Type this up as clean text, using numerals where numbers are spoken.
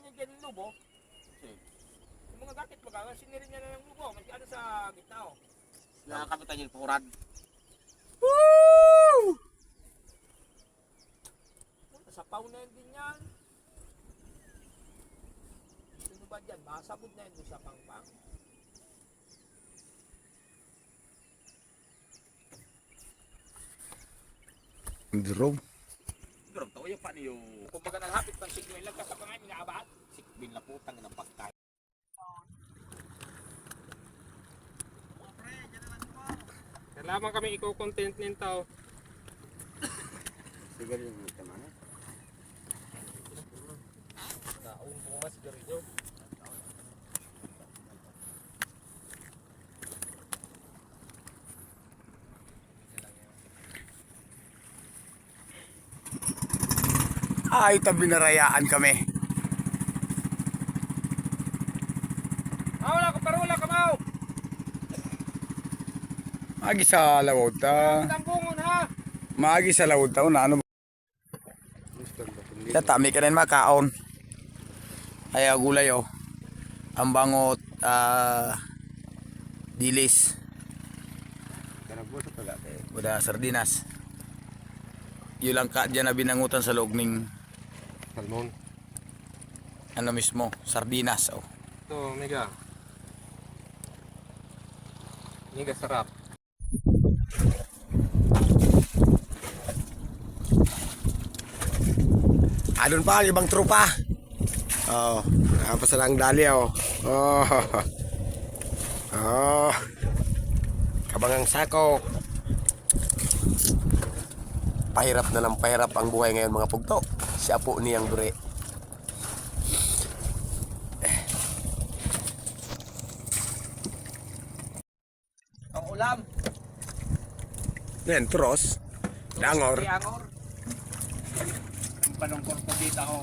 niya dyan yung lubo. Yung mga gakit baga, sinirin niya na ng lubo. May ano sa gitna oh. Nakakapitan yung purad. Woo! Nasapaw na yun din yan. Sino ba dyan? Masabod na yun doon sa pangpang. Drone. Pero to yung paano yung... Kumbaga nalapit ng signo ilang ka sa pangain inaabat. Sikbin na putang ng pagkain. Kailangan kami i-content nito. Siguro yung teman. Naun po mas garito. Ay, binarayaan kami. Wala ko parula ka mau. Magi sa lawod ta. Tambungon ha. Magi sa lawod ta. Ano? Tami ka rin makaon. Ay, gulay oh. Ang bangot, dilis. Buda sardinas. Yun lang ka dyan na binangutan sa loob ng Salmon. ano mismo, sardinas oh. Ito, mega. Mega sarap. Adon pa ang ibang trupa. Oh, nakapasalang dali oh. Oh. Oh. Kabangang sako. Pahirap na lang pahirap ang buhay ngayon mga pugto. Siya po niyang dure. Ang ulam. Yan, turos. Dangor. Angor. Ang panungkor ko dito ako.